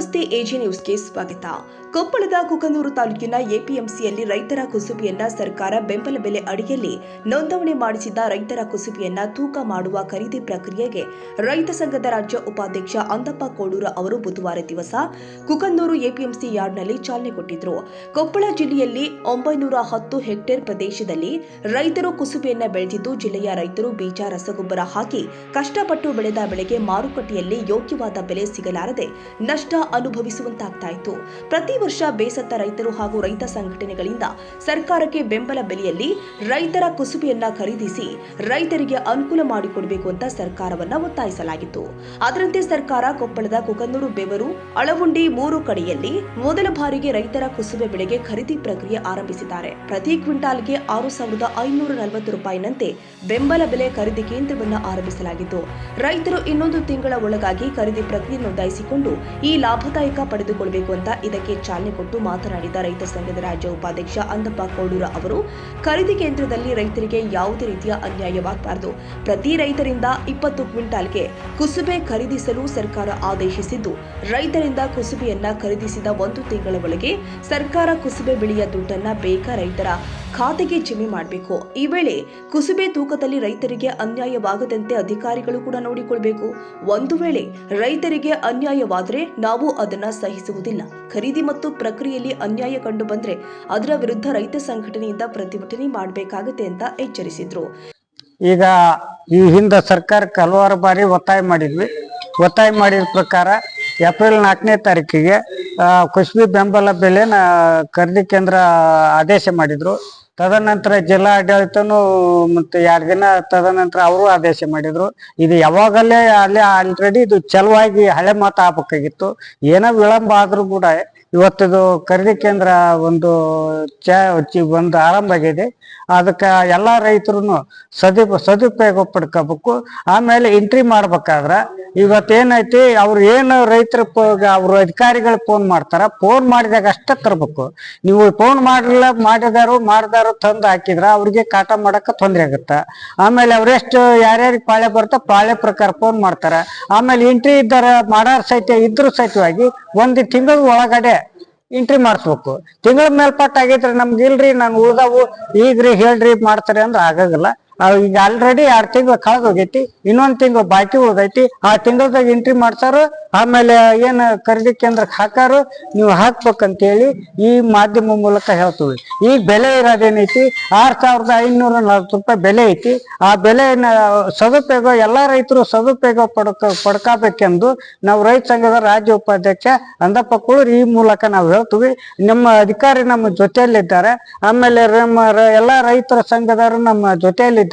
ನಮಸ್ತೆ ಎಜಿ ನ್ಯೂಸ್ಗೆ ಸ್ವಾಗತ. ಕೊಪ್ಪಳದ ಕುಕನೂರು ತಾಲೂಕಿನ ಎಪಿಎಂಸಿಯಲ್ಲಿ ರೈತರ ಕುಸುಬಿಯನ್ನ ಸರ್ಕಾರ ಬೆಂಬಲ ಬೆಲೆ ಅಡಿಯಲ್ಲಿ ನೋಂದಣಿ ಮಾಡಿಸಿದ್ದ ರೈತರ ಕುಸುಬಿಯನ್ನ ತೂಕ ಮಾಡುವ ಖರೀದಿ ಪ್ರಕ್ರಿಯೆಗೆ ರೈತ ಸಂಘದ ರಾಜ್ಯ ಉಪಾಧ್ಯಕ್ಷ ಅಂದಪ್ಪ ಕೋಡೂರ ಅವರು ಬುಧವಾರ ದಿವಸ ಕುಕನೂರು ಎಪಿಎಂಸಿ ಯಾರ್ಡ್ನಲ್ಲಿ ಚಾಲನೆ ಕೊಟ್ಟಿದ್ರು. ಕೊಪ್ಪಳ ಜಿಲ್ಲೆಯಲ್ಲಿ 910 ಹೆಕ್ಟೇರ್ ಪ್ರದೇಶದಲ್ಲಿ ರೈತರು ಕುಸುಬಿಯನ್ನ ಬೆಳೆದಿದ್ದು, ಜಿಲ್ಲೆಯ ರೈತರು ಬೀಜ, ರಸಗೊಬ್ಬರ ಹಾಕಿ ಕಷ್ಟಪಟ್ಟು ಬೆಳೆದ ಬೆಳೆಗೆ ಮಾರುಕಟ್ಟೆಯಲ್ಲಿ ಯೋಗ್ಯವಾದ ಬೆಲೆ ಸಿಗಲಾರದೆ ನಷ್ಟ ಅನುಭವಿಸುವಂತಾಗ್ತಾ ಇತ್ತು. ಪ್ರತಿ ವರ್ಷ ಬೇಸತ್ತ ರೈತರು ಹಾಗೂ ರೈತ ಸಂಘಟನೆಗಳಿಂದ ಸರ್ಕಾರಕ್ಕೆ ಬೆಂಬಲ ಬೆಲೆಯಲ್ಲಿ ರೈತರ ಕುಸುಬಿಯನ್ನ ಖರೀದಿಸಿ ರೈತರಿಗೆ ಅನುಕೂಲ ಮಾಡಿಕೊಡಬೇಕು ಅಂತ ಸರ್ಕಾರವನ್ನ ಒತ್ತಾಯಿಸಲಾಗಿತ್ತು. ಅದರಂತೆ ಸರ್ಕಾರ ಕೊಪ್ಪಳದ ಕುಕನೂರು, ಬೇವೂರು, ಅಳವುಂಡಿ 3 ಕಡೆಯಲ್ಲಿ ಮೊದಲ ಬಾರಿಗೆ ರೈತರ ಕುಸುಬೆ ಬೆಳೆಗೆ ಖರೀದಿ ಪ್ರಕ್ರಿಯೆ ಆರಂಭಿಸಿದ್ದಾರೆ. ಪ್ರತಿ ಕ್ವಿಂಟಾಲ್ಗೆ 6,540 ರೂಪಾಯಿನಂತೆ ಬೆಂಬಲ ಬೆಲೆ ಖರೀದಿ ಕೇಂದ್ರವನ್ನು ಆರಂಭಿಸಲಾಗಿದ್ದು, ರೈತರು ಇನ್ನೊಂದು ತಿಂಗಳ ಒಳಗಾಗಿ ಖರೀದಿ ಪ್ರಕ್ರಿಯೆ ನೋಂದಾಯಿಸಿಕೊಂಡು ಈ ಲಾಭದಾಯಕ ಪಡೆದುಕೊಳ್ಳಬೇಕು ಅಂತ ಇದಕ್ಕೆ ಚಾಲನೆ ಕೊಟ್ಟು ಮಾತನಾಡಿದ ರೈತ ಸಂಘದ ರಾಜ್ಯ ಉಪಾಧ್ಯಕ್ಷ ಅಂದಪ್ಪ ಕೋಡೂರ ಅವರು, ಖರೀದಿ ಕೇಂದ್ರದಲ್ಲಿ ರೈತರಿಗೆ ಯಾವುದೇ ರೀತಿಯ ಅನ್ಯಾಯವಾಗಬಾರದು. ಪ್ರತಿ ರೈತರಿಂದ 20 ಕ್ವಿಂಟಾಲ್ಗೆ ಕುಸುಬೆ ಖರೀದಿಸಲು ಸರ್ಕಾರ ಆದೇಶಿಸಿದ್ದು, ರೈತರಿಂದ ಕುಸುಬೆಯನ್ನ ಖರೀದಿಸಿದ 1 ತಿಂಗಳ ಒಳಗೆ ಸರ್ಕಾರ ಕುಸುಬೆ ಬೆಳೆಯ ದುಡ್ಡನ್ನ ಬೇಗ ರೈತರ ಖಾತೆಗೆ ಜಮೆ ಮಾಡಬೇಕು. ಈ ವೇಳೆ ಕುಸುಬೆ ತೂಕದಲ್ಲಿ ರೈತರಿಗೆ ಅನ್ಯಾಯವಾಗದಂತೆ ಅಧಿಕಾರಿಗಳು ಕೂಡ ನೋಡಿಕೊಳ್ಳಬೇಕು. ಒಂದು ವೇಳೆ ರೈತರಿಗೆ ಅನ್ಯಾಯವಾದರೆ ನಾವು ಅದನ್ನ ಸಹಿಸುವುದಿಲ್ಲ. ಖರೀದಿ ಮತ್ತು ಪ್ರಕ್ರಿಯೆಯಲ್ಲಿ ಅನ್ಯಾಯ ಕಂಡು ಬಂದ್ರೆ ಅದರ ವಿರುದ್ಧ ರೈತ ಸಂಘಟನೆಯಿಂದ ಪ್ರತಿಭಟನೆ ಮಾಡಬೇಕಾಗುತ್ತೆ ಅಂತ ಎಚ್ಚರಿಸಿದ್ರು. ಈಗ ಈ ಹಿಂದೆ ಸರ್ಕಾರಕ್ಕೆ ಹಲವಾರು ಬಾರಿ ಒತ್ತಾಯ ಮಾಡಿದ ಪ್ರಕಾರ ಏಪ್ರಿಲ್ 4ನೇ ತಾರೀಕಿಗೆ ಕುಸುಬೆ ಬೆಂಬಲ ಬೆಲೆನ ಖರೀದಿ ಕೇಂದ್ರ ಆದೇಶ ಮಾಡಿದ್ರು. ತದನಂತರ ಜಿಲ್ಲಾ ಆಡಳಿತನು ಮತ್ತೆ 2 ದಿನ ತದನಂತರ ಅವರು ಆದೇಶ ಮಾಡಿದ್ರು. ಇದು ಯಾವಾಗಲೇ ಅಲ್ಲಿ ಆಲ್ರೆಡಿ ಇದು ಚಲುವಾಗಿ ಹಳೆ ಮಾತು ಆಗ್ಬೇಕಾಗಿತ್ತು. ಏನೋ ವಿಳಂಬ ಆದ್ರೂ ಕೂಡ ಇವತ್ತಿದು ಖರೀದಿ ಕೇಂದ್ರ ಒಂದು ಆರಂಭ ಆಗಿದೆ. ಅದಕ್ಕೆ ಎಲ್ಲ ರೈತರು ಸದುಪಯೋಗ ಪಡ್ಕೋಬೇಕು. ಆಮೇಲೆ ಎಂಟ್ರಿ ಮಾಡ್ಬೇಕಾದ್ರೆ ಇವತ್ತೇನೈತಿ, ಅವ್ರು ಏನು ರೈತರ ಅವ್ರ ಅಧಿಕಾರಿಗಳು ಫೋನ್ ಮಾಡ್ತಾರ, ಫೋನ್ ಮಾಡಿದಾಗ ಅಷ್ಟೇ ತರಬೇಕು. ನೀವು ಫೋನ್ ಮಾಡಿದಾರು ತಂದು ಹಾಕಿದ್ರ ಅವ್ರಿಗೆ ಕಾಟ ಮಾಡಕ್ಕೆ ತೊಂದರೆ ಆಗುತ್ತೆ. ಆಮೇಲೆ ಅವ್ರೆಷ್ಟು ಯಾರ್ಯಾರಿಗೆ ಪಾಳೆ ಬರ್ತಾ ಪಾಳೆ ಪ್ರಕಾರ ಫೋನ್ ಮಾಡ್ತಾರ. ಆಮೇಲೆ ಎಂಟ್ರಿ ಇದ್ದಾರ ಮಾಡಾರ ಸಹಿತ ಇದ್ರ ಸಹಿತವಾಗಿ 1 ತಿಂಗಳ ಒಳಗಡೆ ಎಂಟ್ರಿ ಮಾಡಿಸ್ಬೇಕು. ತಿಂಗಳ ಮೇಲ್ಪಟ್ಟ ಆಗಿದ್ರೆ ನಮ್ಗೆ ಇಲ್ರಿ ನಾನು ಉಳ್ದಾವು ಈಗ್ರಿ ಹೇಳ್ರಿ ಮಾಡ್ತಾರೆ ಅಂದ್ರೆ ಆಗಾಗಲ್ಲ. ಈಗ ಆಲ್ರೆಡಿ 2 ತಿಂಗಳು ಕಳೆದು ಹೋಗೈತಿ, ಇನ್ನೊಂದು ತಿಂಗಳು ಬಾಕಿ ಉಳ್ದೈತಿ. ಆ ತಿಂಗಳದಾಗ ಎಂಟ್ರಿ ಮಾಡ್ಸಾರು. ಆಮೇಲೆ ಏನ್ ಖರೀದಿ ಕೇಂದ್ರಕ್ಕೆ ಹಾಕಾರು, ನೀವು ಹಾಕ್ಬೇಕಂತೇಳಿ ಈ ಮಾಧ್ಯಮ ಮೂಲಕ ಹೇಳ್ತೀವಿ. ಈಗ ಬೆಲೆ ಇರೋದೇನೈತಿ 6,540 ರೂಪಾಯಿ ಬೆಲೆ ಐತಿ. ಆ ಬೆಲೆನ ಸದುಪಯೋಗ ಎಲ್ಲಾ ರೈತರು ಸದುಪಯೋಗ ಪಡ್ಕೋಬೇಕೆಂದು ನಾವು ರೈತ ಸಂಘದ ರಾಜ್ಯ ಉಪಾಧ್ಯಕ್ಷ ಅಂದಪ್ಪ ಕೋಡೂರ ಈ ಮೂಲಕ ನಾವು ಹೇಳ್ತೀವಿ. ನಮ್ಮ ಅಧಿಕಾರಿ ನಮ್ಮ ಜೊತೆಯಲ್ಲಿದ್ದಾರೆ. ಆಮೇಲೆ ಎಲ್ಲಾ ರೈತರ ಸಂಘದವರು ನಮ್ಮ ಜೊತೆಯಲ್ಲಿದ್ದಾರೆ.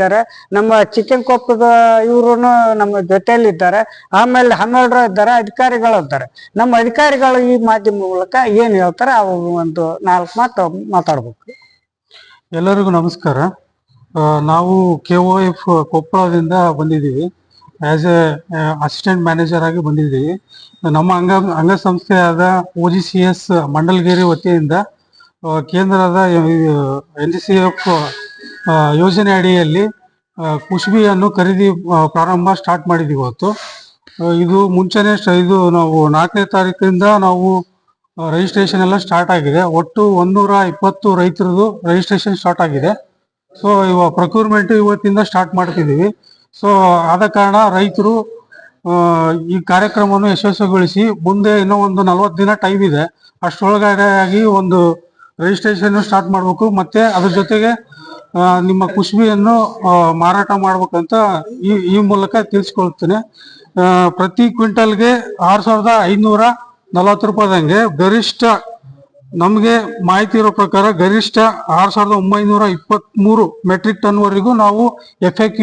ನಮ್ಮ ಚಿಕ್ಕನಕೊಪ್ಪದ ಇವರು ನಮ್ಮ ಜೊತೆಯಲ್ಲಿದ್ದಾರೆ. ಆಮೇಲೆ 12 ಇದ್ದಾರೆ, ಅಧಿಕಾರಿಗಳು ಇದ್ದಾರೆ. ನಮ್ಮ ಅಧಿಕಾರಿಗಳು ಈ ಮಾಧ್ಯಮ ಮೂಲಕ ಏನ್ ಹೇಳ್ತಾರೆ ಅವು ಒಂದು 4 ಮಾತು ಮಾತಾಡ್ಬೇಕು. ಎಲ್ಲರಿಗೂ ನಮಸ್ಕಾರ. ನಾವು KOF ಕೊಪ್ಪಳದಿಂದ ಬಂದಿದ್ದೀವಿ. ಆಸ್ ಎ ಅಸಿಸ್ಟೆಂಟ್ ಮ್ಯಾನೇಜರ್ ಆಗಿ ಬಂದಿದ್ದೀವಿ. ನಮ್ಮ ಅಂಗಸಂಸ್ಥೆಯಾದ OGCS ಮಂಡಲಗಿರಿ ವತಿಯಿಂದ ಕೇಂದ್ರದ NGCF ಯೋಜನೆ ಅಡಿಯಲ್ಲಿ ಕುಸುಬಿಯನ್ನು ಖರೀದಿ ಪ್ರಾರಂಭ ಸ್ಟಾರ್ಟ್ ಮಾಡಿದ್ದೀವಿ ಇವತ್ತು. ಇದು ಮುಂಚೆನೆ ಇದು ನಾವು 4ನೇ ತಾರೀಕಿಂದ ನಾವು ರಿಜಿಸ್ಟ್ರೇಷನ್ ಎಲ್ಲ ಸ್ಟಾರ್ಟ್ ಆಗಿದೆ. ಒಟ್ಟು 120 ರೈತರದು ರಿಜಿಸ್ಟ್ರೇಷನ್ ಸ್ಟಾರ್ಟ್ ಆಗಿದೆ. ಸೊ ಪ್ರೊಕ್ಯೂರ್ಮೆಂಟ್ ಇವತ್ತಿಂದ ಸ್ಟಾರ್ಟ್ ಮಾಡ್ತಿದ್ದೀವಿ. ಸೊ ಆದ ಕಾರಣ ರೈತರು ಈ ಕಾರ್ಯಕ್ರಮವನ್ನು ಯಶಸ್ವಿಗೊಳಿಸಿ ಮುಂದೆ ಇನ್ನೂ ಒಂದು 40 ದಿನ ಟೈಮ್ ಇದೆ. ಅಷ್ಟರೊಳಗಡೆ ಆಗಿ ಒಂದು ರಿಜಿಸ್ಟ್ರೇಷನ್ ಸ್ಟಾರ್ಟ್ ಮಾಡಬೇಕು. ಮತ್ತೆ ಅದ್ರ ಜೊತೆಗೆ ನಿಮ್ಮ ಕುಸುಬಿಯನ್ನು ಮಾರಾಟ ಮಾಡ್ಬೇಕಂತ ಈ ಮೂಲಕ ತಿಳಿಸ್ಕೊಳ್ತೇನೆ. ಪ್ರತಿ ಕ್ವಿಂಟಲ್ಗೆ 6,540 ರೂಪಾಯಿದಂಗೆ ಗರಿಷ್ಠ ನಮಗೆ ಮಾಹಿತಿ ಇರೋ ಪ್ರಕಾರ ಗರಿಷ್ಠ 6,923 ಮೆಟ್ರಿಕ್ ಟನ್ ವರೆಗೂ ನಾವು FAQ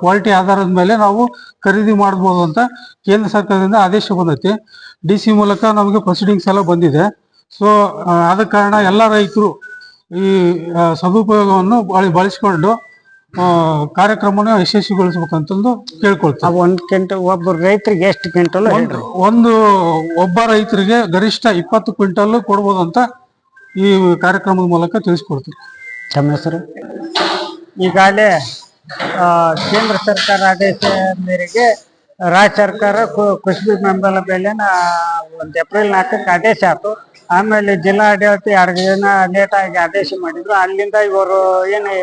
ಕ್ವಾಲಿಟಿ ಆಧಾರದ ಮೇಲೆ ನಾವು ಖರೀದಿ ಮಾಡ್ಬೋದು ಅಂತ ಕೇಂದ್ರ ಸರ್ಕಾರದಿಂದ ಆದೇಶ ಬಂದೈತಿ. DC ಮೂಲಕ ನಮಗೆ ಪ್ರೊಸೀಡಿಂಗ್ಸ್ ಎಲ್ಲ ಬಂದಿದೆ. ಸೊ ಆದ ಕಾರಣ ಎಲ್ಲ ರೈತರು ಈ ಸದುಪಯೋಗವನ್ನು ಬಳಸಿಕೊಂಡು ಕಾರ್ಯಕ್ರಮನ ಯಶಸ್ವಿಗೊಳಿಸಬೇಕಂತಂದು ಕೇಳ್ಕೊಳ್ತೀವಿ. 1 ಕ್ವಿಂಟಲ್ ಒಬ್ಬ ರೈತರಿಗೆ ಎಷ್ಟು ಕ್ವಿಂಟಲ್? ಒಬ್ಬ ರೈತರಿಗೆ ಗರಿಷ್ಠ 20 ಕ್ವಿಂಟಲ್ ಕೊಡ್ಬೋದು ಅಂತ ಈ ಕಾರ್ಯಕ್ರಮದ ಮೂಲಕ ತಿಳಿಸ್ಕೊಡ್ತೀವಿ. ತಮ್ಮ ಹೆಸರು? ಈಗಾಗಲೇ ಕೇಂದ್ರ ಸರ್ಕಾರ ಆದೇಶ ಮೇರೆಗೆ ರಾಜ್ಯ ಸರ್ಕಾರ ಕುಸ್ಬಿ ಬೆಂಬಲ ಬೆಲೆನ ಒಂದು ಏಪ್ರಿಲ್ 4ಕ್ಕೆ ಆದೇಶ ಆಯ್ತು. ಆಮೇಲೆ ಜಿಲ್ಲಾ ಆಡಳಿತ 2 ದಿನ ಲೇಟ್ ಆಗಿ ಆದೇಶ ಮಾಡಿದ್ರು. ಅಲ್ಲಿಂದ ಇವರು ಏನು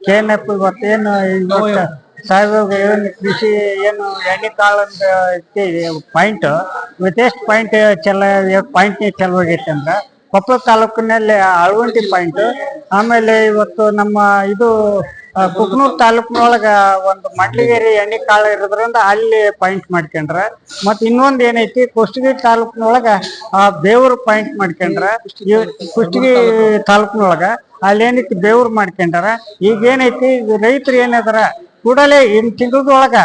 KNF ಇವತ್ತೇನು ಇವತ್ತು ಸಾಹೇಬ್ ಏನು ಕೃಷಿ ಏನು ಎಣ್ಣೆ ಕಾಳಂದ ಪಾಯಿಂಟ್ ಇವತ್ತೆಷ್ಟು ಪಾಯಿಂಟ್ ಪಾಯಿಂಟ್ ಚಲೋ ಆಗೈತೆ ಅಂದ್ರೆ ಕೊಪ್ಪಳ ತಾಲೂಕಿನಲ್ಲಿ ಅಳವಂಟಿ ಪಾಯಿಂಟ್. ಆಮೇಲೆ ಇವತ್ತು ನಮ್ಮ ಇದು ಕುಕ್ನೂರ್ ತಾಲೂಕಿನೊಳಗ ಒಂದು ಮಂಡ್ಲಿಗೇರಿ ಎಣ್ಣೆ ಕಾಳು ಇರೋದ್ರಿಂದ ಅಲ್ಲಿ ಪಾಯಿಂಟ್ ಮಾಡ್ಕೊಂಡ್ರ. ಮತ್ ಇನ್ನೊಂದ್ ಏನೈತಿ ಕುಷ್ಟಗಿ ತಾಲೂಕಿನೊಳಗ ಬೇವೂರ್ ಪಾಯಿಂಟ್ ಮಾಡ್ಕೊಂಡ್ರ. ಕುಷ್ಟಗಿ ತಾಲೂಕಿನೊಳಗ ಅಲ್ಲಿ ಏನೈತಿ ಬೇವೂರ್ ಮಾಡ್ಕೊಂಡಾರ. ಈಗ ಏನೈತಿ ರೈತರು ಏನದಾರ ಕೂಡಲೇ ತಿಂಗಳದೊಳಗ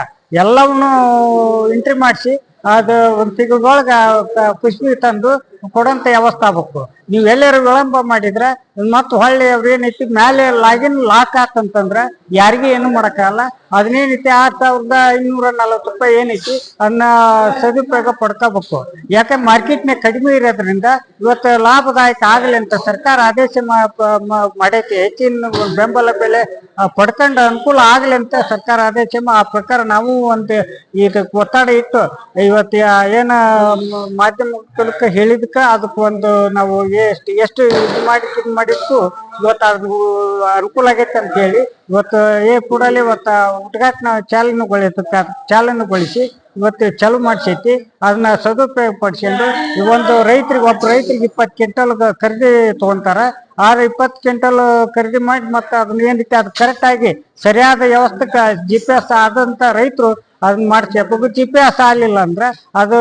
ಎಲ್ಲವನ್ನೂ ಎಂಟ್ರಿ ಮಾಡಿಸಿ ಅದು ಒಂದು ತಿಂಗಳದೊಳಗ ಕುಸ್ಬಿ ತಂದು ಕೊಡಂತ ವ್ಯವಸ್ಥೆ ಆಗ್ಬೇಕು. ನೀವು ಎಲ್ಲರೂ ವಿಳಂಬ ಮಾಡಿದ್ರೆ ಮತ್ ಹೊಳ್ಳಿ ಅವ್ರ ಏನೈತಿ ಮೇಲೆ ಲಾಗಿನ್ ಲಾಕ್ ಆತಂತಂದ್ರ ಯಾರಿಗೂ ಏನು ಮಾಡಕ್ಕಾಗಲ್ಲ. ಅದನ್ನೇನೈತಿ 6540 ರೂಪಾಯಿ ಏನೈತಿ ಅದನ್ನ ಸದುಪಯೋಗ ಪಡ್ಕೋಬೇಕು. ಯಾಕೆ ಮಾರ್ಕೆಟ್ನಾಗ ಕಡಿಮೆ ಇರೋದ್ರಿಂದ ಇವತ್ತು ಲಾಭದಾಯಕ ಆಗಲಿ ಅಂತ ಸರ್ಕಾರ ಆದೇಶ ಮಾಡೈತಿ. ಹೆಚ್ಚಿನ ಬೆಂಬಲ ಬೆಲೆ ಪಡ್ಕೊಂಡು ಅನುಕೂಲ ಆಗ್ಲಿ ಅಂತ ಸರ್ಕಾರ ಆದೇಶ ಆ ಪ್ರಕಾರ ನಾವು ಒಂದು ಇದಕ್ಕೆ ಒತ್ತಡ ಇಟ್ಟು ಇವತ್ತು ಏನ ಮಾಧ್ಯಮ ಮೂಲಕ ಹೇಳಿದ್ಕ ಅದಕ್ಕೆ ಒಂದು ನಾವು ಎಷ್ಟು ಇದು ಮಾಡಿತ್ತು ಇವತ್ತು ಅದು ಅನುಕೂಲ ಆಗೈತೆ ಅಂತ ಹೇಳಿ ಇವತ್ತು ಕೂಡಲೇ ಇವತ್ತು ಉದ್ಘಾಟನಾ ಚಾಲನೆಗೊಳಿಸಿ ಇವತ್ತು ಚಾಲು ಮಾಡಿಸೈತಿ. ಅದನ್ನ ಸದುಪಯೋಗ ಪಡಿಸ್ಕೊಂಡು ಒಂದು ರೈತರಿಗೆ ಒಬ್ಬ ರೈತರಿಗೆ 20 ಕ್ವಿಂಟಲ್ ಖರೀದಿ ತಗೊಂತಾರ. 20 ಕ್ವಿಂಟಲ್ ಖರೀದಿ ಮಾಡಿ ಮತ್ತೆ ಅದನ್ನ ಏನೈತಿ ಅದು ಕರೆಕ್ಟ್ ಆಗಿ ಸರಿಯಾದ ವ್ಯವಸ್ಥೆಗೆ GPS ಆದಂತ ರೈತರು ಅದನ್ನ ಮಾಡಿಸ್ಬೇಕು. GPS ಆಗ್ಲಿಲ್ಲ ಅಂದ್ರೆ ಅದು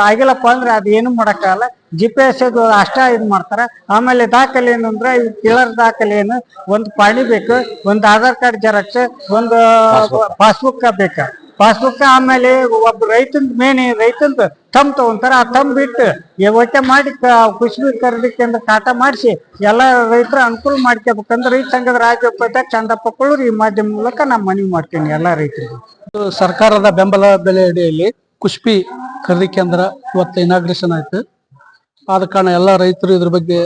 ಆಗಿಲ್ಲಪ್ಪ ಅಂದ್ರೆ ಅದು ಏನು ಮಾಡಕ್ಕಾಗಲ್ಲ. GPS ಅದು ಅಷ್ಟ ಇದು ಮಾಡ್ತಾರ. ಆಮೇಲೆ ದಾಖಲೆ ಏನಂದ್ರೆ ಇವ್ ಕಿಳರ್ ದಾಖಲೆ ಏನು ಒಂದು ಪಾಣಿ ಬೇಕು, ಒಂದು ಆಧಾರ್ ಕಾರ್ಡ್ ಜೆರಾಕ್ಸ್, ಒಂದು ಪಾಸ್ಬುಕ್ ಬೇಕು. ಪಾಸ್ಬುಕ್ ಆಮೇಲೆ ಒಬ್ಬ ರೈತಂದು ತಮ್ ತಗೊಂತಾರ. ಆ ತಮ್ ಬಿಟ್ಟು ಒಟ್ಟೆ ಮಾಡಿ ಕುಸ್ಬಿ ಖರೀದಿ ಕೇಂದ್ರ ಖಾತಾ ಮಾಡಿಸಿ ಎಲ್ಲ ರೈತರ ಅನುಕೂಲ ಮಾಡ್ಕೋಬೇಕಂದ್ರೆ ರೈತ ಸಂಘದ ರಾಜ್ಯ ಉಪಾಧ್ಯಕ್ಷ ಚಂದಪ್ಪ ಕೊಳ್ಳೂರು ಈ ಮಾಧ್ಯಮ ಮೂಲಕ ನಾನು ಮನವಿ ಮಾಡ್ತೀನಿ ಎಲ್ಲಾ ರೈತರಿಗೆ. ಸರ್ಕಾರದ ಬೆಂಬಲ ಬೆಲೆ ಅಡಿಯಲ್ಲಿ ಕುಸ್ಬಿ ಖರೀದಿ ಕೇಂದ್ರ ಇವತ್ತು ಇನಾಗ್ರೇಷನ್ ಆಯ್ತು. ಆದ ಕಾರಣ ಎಲ್ಲ ರೈತರು ಇದ್ರ ಬಗ್ಗೆ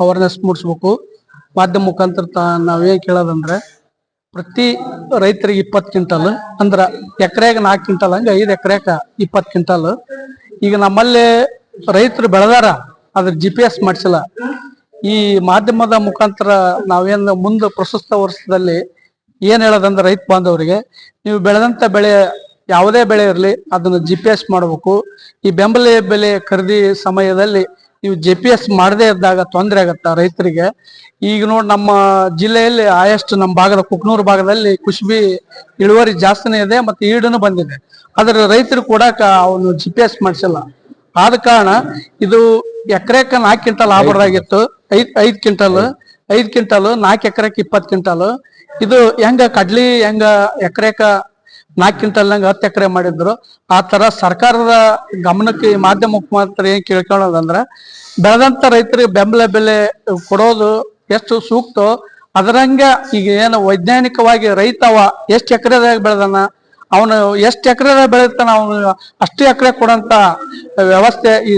ಅವೇರ್ನೆಸ್ ಮೂಡಿಸ್ಬೇಕು. ಮಾಧ್ಯಮ ಮುಖಾಂತರ ನಾವೇನ್ ಕೇಳೋದಂದ್ರೆ ಪ್ರತಿ ರೈತರಿಗೆ 20 ಕ್ವಿಂಟಲ್ ಅಂದ್ರ ಎಕರೆಗೆ 4 ಕ್ವಿಂಟಲ್ ಹಂಗ 5 ಎಕರೆಕ 20 ಕ್ವಿಂಟಲ್. ಈಗ ನಮ್ಮಲ್ಲಿ ರೈತರು ಬೆಳೆದಾರ ಅದ್ರ GPS ಮಾಡಿಸಿಲ್ಲ. ಈ ಮಾಧ್ಯಮದ ಮುಖಾಂತರ ನಾವೇನು ಮುಂದೆ ಪ್ರಸ್ತುತ ವರ್ಷದಲ್ಲಿ ಏನ್ ಹೇಳೋದಂದ್ರೆ ರೈತ ಬಾಂಧವರಿಗೆ ನೀವು ಬೆಳೆದಂತ ಬೆಳೆ ಯಾವುದೇ ಬೆಳೆ ಇರಲಿ ಅದನ್ನ GPS ಮಾಡಬೇಕು. ಈ ಬೆಂಬಲ ಬೆಲೆ ಖರೀದಿ ಸಮಯದಲ್ಲಿ ನೀವು GPS ಮಾಡದೇ ಇದ್ದಾಗ ತೊಂದರೆ ಆಗತ್ತ ರೈತರಿಗೆ. ಈಗ ನೋಡಿ ನಮ್ಮ ಜಿಲ್ಲೆಯಲ್ಲಿ ಆಯಷ್ಟು ನಮ್ಮ ಭಾಗದ ಕುಕ್ನೂರು ಭಾಗದಲ್ಲಿ ಕುಸ್ಬಿ ಇಳುವರಿ ಜಾಸ್ತಿನೇ ಇದೆ ಮತ್ತೆ ಈಡನ್ನು ಬಂದಿದೆ. ಆದ್ರೆ ರೈತರು ಕೊಡಾಕ ಅವನು GPS ಮಾಡಿಸಿಲ್ಲ. ಆದ ಕಾರಣ ಇದು ಎಕರೆಕ 4 ಕ್ವಿಂಟಲ್ ಆಗಬಾರ್ದಾಗಿತ್ತು. 5 ಕ್ವಿಂಟಲ್ 4 ಎಕರೆಕ್ 20 ಕ್ವಿಂಟಲ್. ಇದು ಹೆಂಗ ಕಡ್ಲಿ ಹೆಂಗ ಎಕರೆಕ 4 ಕ್ವಿಂಟಲ್ 10 ಎಕರೆ ಮಾಡಿದ್ರು. ಆ ತರ ಸರ್ಕಾರದ ಗಮನಕ್ಕೆ ಈ ಮಾಧ್ಯಮ ಮುಖಾಂತರ ಏನ್ ಕೇಳ್ಕೊಳ್ಳೋದಂದ್ರ ಬೆಳೆದಂತ ರೈತರಿಗೆ ಬೆಂಬಲ ಬೆಲೆ ಕೊಡೋದು ಎಷ್ಟು ಸೂಕ್ತ ಅದರಂಗ ಈಗ ಏನು ವೈಜ್ಞಾನಿಕವಾಗಿ ರೈತವ ಎಷ್ಟು ಎಕರೆದಾಗ ಬೆಳೆದಾನ ಅವನು ಎಷ್ಟು ಎಕರೆದಾಗ ಬೆಳೆತಾನ ಅವನು ಅಷ್ಟು ಎಕರೆ ಕೊಡಂತ ವ್ಯವಸ್ಥೆ ಈ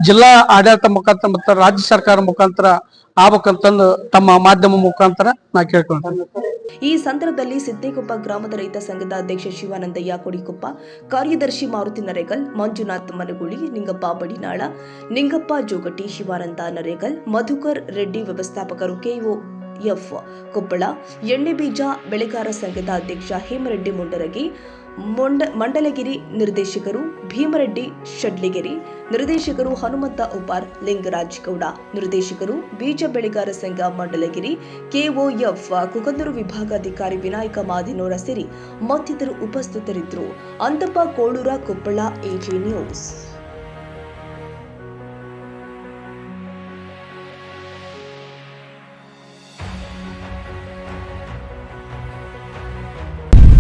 ಜಿಲ್ಲಾ ಆಡಳಿತ ಮುಖಾಂತರ ಮತ್ತು ರಾಜ್ಯ ಸರ್ಕಾರ ಮುಖಾಂತರ ಆಗ್ಬೇಕಂತಂದು ತಮ್ಮ ಮಾಧ್ಯಮ ಮುಖಾಂತರ ನಾ ಕೇಳ್ಕೊಂಡೆ. ಈ ಸಂದರ್ಭದಲ್ಲಿ ಸಿದ್ದೇಕೊಪ್ಪ ಗ್ರಾಮದ ರೈತ ಸಂಘದ ಅಧ್ಯಕ್ಷ ಶಿವಾನಂದಯ್ಯ ಕೊಡಿಕೊಪ್ಪ, ಕಾರ್ಯದರ್ಶಿ ಮಾರುತಿ ನರೇಗಲ್, ಮಂಜುನಾಥ್ ಮನಗುಳಿ, ನಿಂಗಪ್ಪ ಬಡಿನಾಳ, ನಿಂಗಪ್ಪ ಜೋಗಟಿ, ಶಿವಾನಂದ ನರೇಗಲ್, ಮಧುಕರ್ ರೆಡ್ಡಿ, ವ್ಯವಸ್ಥಾಪಕರು KOF ಕೊಪ್ಪಳ, ಎಣ್ಣೆ ಬೀಜ ಬೆಳೆಗಾರ ಸಂಘದ ಅಧ್ಯಕ್ಷ ಹೇಮರೆಡ್ಡಿ ಮುಂಡರಗಿ, ಮಂಡಲಗಿರಿ ನಿರ್ದೇಶಕರು ಭೀಮರೆಡ್ಡಿ ಶಡ್ಲಿಗೆರಿ, ನಿರ್ದೇಶಕರು ಹನುಮಂತ ಉಪಾರ್, ಲಿಂಗರಾಜ್ ಗೌಡ, ನಿರ್ದೇಶಕರು ಬೀಜ ಬೆಳೆಗಾರ ಸಂಘ ಮಂಡಲಗಿರಿ, KOF ಕುಕನೂರು ವಿಭಾಗಾಧಿಕಾರಿ ವಿನಾಯಕ ಮಾದಿನೋರ ಸೇರಿ ಮತ್ತಿತರರು ಉಪಸ್ಥಿತರಿದ್ದರು. ಅಂತಪ್ಪ ಕೋಳೂರ, ಕೊಪ್ಪಳ, AG ನ್ಯೂಸ್.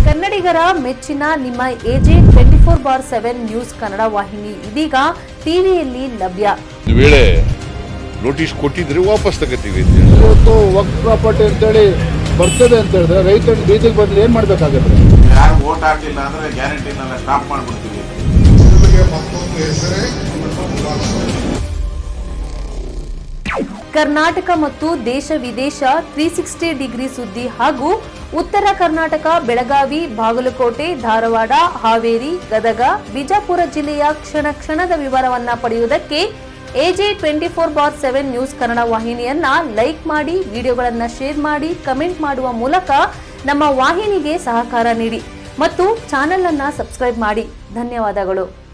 ಕನ್ನಡಿಗರ ಮೆಚ್ಚಿನ ನಿಮ್ಮ AG 24/7 ನ್ಯೂಸ್ ಕನ್ನಡ ವಾಹಿನಿ ಇದೀಗ ಟಿವಿಯಲ್ಲಿ ಲಭ್ಯ. ವೇಳೆ ನೋಟಿಸ್ ಕೊಟ್ಟಿದ್ರೆ ವಾಪಸ್ ತಗೋತೀವಿ. ಇವತ್ತು ವಕ್ಫ್ ಪ್ರಾಪರ್ಟಿ ಅಂತೇಳಿ ಬರ್ತದೆ ಅಂತ ಹೇಳಿದ್ರೆ ರೈತರು ಬೀದಿಗೆ ಬಂದ್ರೆ ಏನ್ ಮಾಡ್ಬೇಕಾಗತ್ತೆ? ಯಾರು ವೋಟ್ ಹಾಕಲಿಲ್ಲ ಅಂದ್ರೆ ಗ್ಯಾರಂಟಿನೆಲ್ಲ ಸ್ಟಾಪ್ ಮಾಡ್ಬಿಡ್ತೀವಿ. ನಿಮಗೆ ಮತ್ತೊಂದು ಹೆಸರೇ ಕರ್ನಾಟಕ ಮತ್ತು ದೇಶ ವಿದೇಶ 360 ಡಿಗ್ರಿ ಸುದ್ದಿ ಹಾಗೂ ಉತ್ತರ ಕರ್ನಾಟಕ ಬೆಳಗಾವಿ, ಬಾಗಲಕೋಟೆ, ಧಾರವಾಡ, ಹಾವೇರಿ, ಗದಗ, ಬಿಜಾಪುರ ಜಿಲ್ಲೆಯ ಕ್ಷಣ ಕ್ಷಣದ ವಿವರವನ್ನ ಪಡೆಯುವುದಕ್ಕೆ AJ 24/7 ನ್ಯೂಸ್ ಕನ್ನಡ ವಾಹಿನಿಯನ್ನ ಲೈಕ್ ಮಾಡಿ, ವಿಡಿಯೋಗಳನ್ನ ಶೇರ್ ಮಾಡಿ, ಕಮೆಂಟ್ ಮಾಡುವ ಮೂಲಕ ನಮ್ಮ ವಾಹಿನಿಗೆ ಸಹಕಾರ ನೀಡಿ ಮತ್ತು ಚಾನೆಲ್ ಅನ್ನ ಸಬ್ಸ್ಕ್ರೈಬ್ ಮಾಡಿ. ಧನ್ಯವಾದಗಳು.